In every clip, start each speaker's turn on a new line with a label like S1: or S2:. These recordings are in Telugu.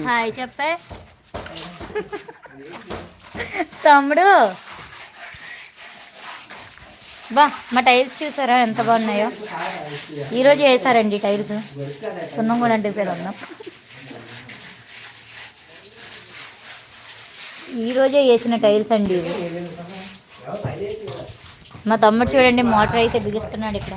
S1: హాయ్ చెప్పే తమ్ముడు. బా మా టైల్స్ చూసారా ఎంత బాగున్నాయో. ఈరోజు వేసారండి టైల్స్. సున్నం కూడా అంటే పేరు ఉందాం. ఈరోజే వేసిన టైల్స్ అండి ఇవి. మా తమ్ముడు చూడండి మోటార్ అయితే బిగిస్తున్నాడు ఇక్కడ.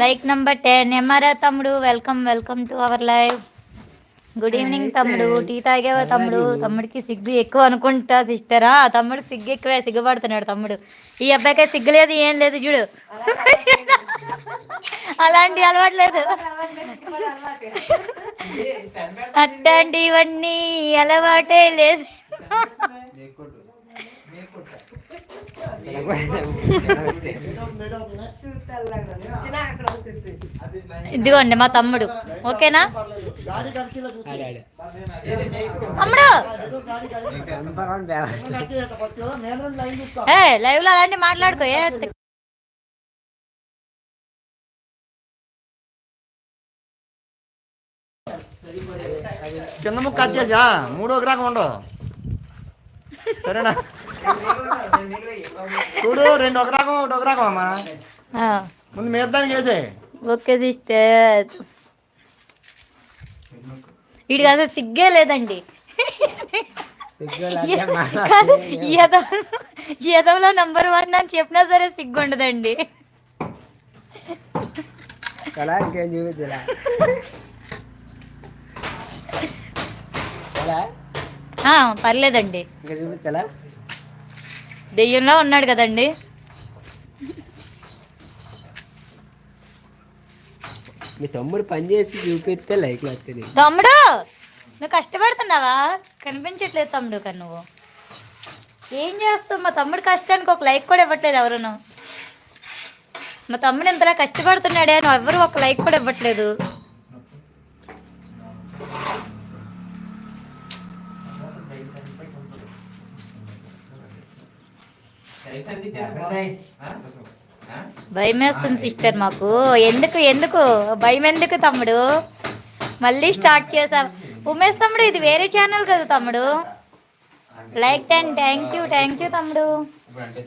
S1: లైక్ నంబర్ 10 ఎంఆర్ఆర్ తమ్ముడు. Welcome welcome to our live. Good evening తమ్ముడు. టీ తాగేవా తమ్ముడు? తమ్ముడికి సిగ్గు ఎక్కువ అనుకుంటా సిస్టరా. తమ్ముడికి సిగ్గు ఎక్కువే, సిగ్గుపడుతున్నాడు తమ్ముడు. ఈ అబ్బాయికి సిగ్గు లేదు ఏం లేదు చూడు. అలాంటి అలవాటు లేదు. అట్లాంటివన్నీ అలవాటే లేదు. ఇదిగోండి మా తమ్ముడు. ఓకేనా తమ్ముడు? లైవ్ లో అలాంటి మాట్లాడుకో.
S2: కింద ముక్క కట్ చేసా 3వ గ్రాకం ఉండవు సరేనా? చూడు 2 ఒక రకం 1 ఒక రకం అమ్మా. ముందు మేద్దానికి వేసే.
S1: Okay sister. వీడికి అసలు సిగ్గే లేదండి. యదవలో నంబర్ 1 అని చెప్పినా సరే సిగ్గు ఉండదండి. పర్లేదండి. దెయ్యంలో ఉన్నాడు కదండి.
S3: మీ తమ్ముడు పని చేసి చూపిస్తే లైక్ వస్తుంది.
S1: తమ్ముడు నువ్వు కష్టపడుతున్నావా? కనిపించట్లేదు తమ్ముడు. కానీ నువ్వు ఏం చేస్తావు? మా తమ్ముడు కష్టానికి ఒక లైక్ కూడా ఇవ్వట్లేదు ఎవరును. మా తమ్ముడు ఇంతలా కష్టపడుతున్నాడే, నువ్వు ఎవరు ఒక లైక్ కూడా ఇవ్వట్లేదు. భయం వేస్తుంది సిస్టర్ మాకు. ఎందుకు భయం ఎందుకు తమ్ముడు? మళ్ళీ స్టార్ట్ చేసావు ఉమేష్ తమ్ముడు. ఇది వేరే ఛానల్ కదా తమ్ముడు. లైక్ 10. థ్యాంక్ యూ తమ్ముడు.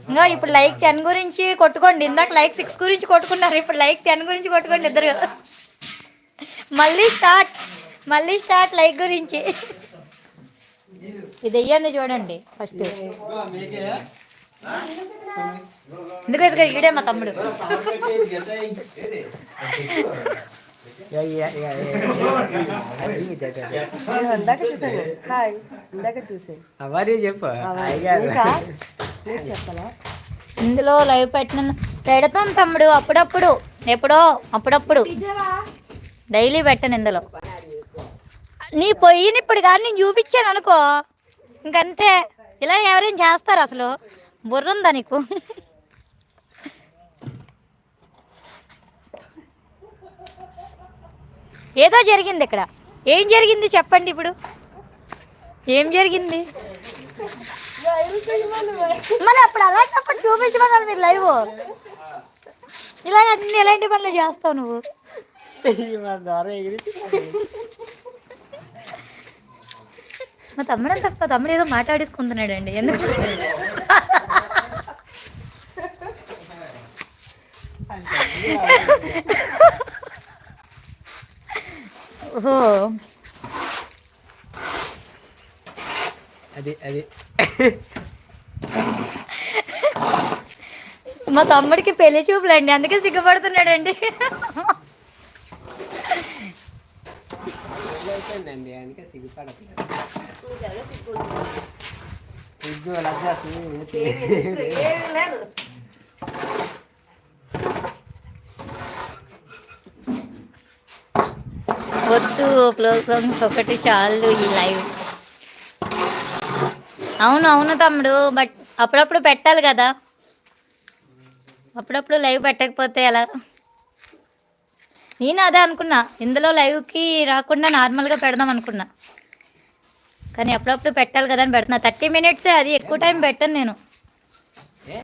S1: ఇంకా ఇప్పుడు లైక్ 10 గురించి కొట్టుకోండి. ఇందాక లైక్ 6 గురించి కొట్టుకున్నారు, ఇప్పుడు లైక్ 10 గురించి కొట్టుకోండి ఇద్దరు. మళ్ళీ స్టార్ట్ లైక్ గురించి. ఇది వెయ్యండి చూడండి ఫస్ట్. ఎందుకు ఈడే మా తమ్ముడు. ఇందులో లైవ్ పెడతాం తమ్ముడు అప్పుడప్పుడు డైలీ పెట్టను ఇందులో. నీ పోయినప్పుడు కానీ నేను చూపించాను అనుకో ఇంకంతే. ఇలా ఎవరైనా చేస్తారు? అసలు బుర్రుందా నీకు? ఏదో జరిగింది ఇక్కడ. ఏం జరిగింది చెప్పండి ఇప్పుడు? ఏం జరిగింది? మరి అప్పుడు అలాంటప్పుడు చూపించమన్నారు మీరు లైవ్. ఇలా అన్ని ఎలాంటి పనులు చేస్తావు నువ్వు? మా తమ్ముడు ఏదో మాట్లాడేసుకుంటున్నాడండి. ఎందుకు? ఓహో
S3: అది
S1: మా తమ్ముడికి పెళ్లి చూపులండి, అందుకే సిగ్గుపడుతున్నాడండి.
S3: అందుకే సిగ్గుపడదు.
S1: వద్దు క్లోజ్ సాంగ్స్ ఒకటి చాలు ఈ లైవ్. అవును తమ్ముడు, బట్ అప్పుడప్పుడు పెట్టాలి కదా. అప్పుడప్పుడు లైవ్ పెట్టకపోతే ఎలా? నేను అదే అనుకున్నా, ఇందులో లైవ్కి రాకుండా నార్మల్గా పెడదాం అనుకున్నా, కానీ అప్పుడప్పుడు పెట్టాలి కదా అని పెడుతున్నా. 30 minutes, అది ఎక్కువ టైం పెట్టను నేను.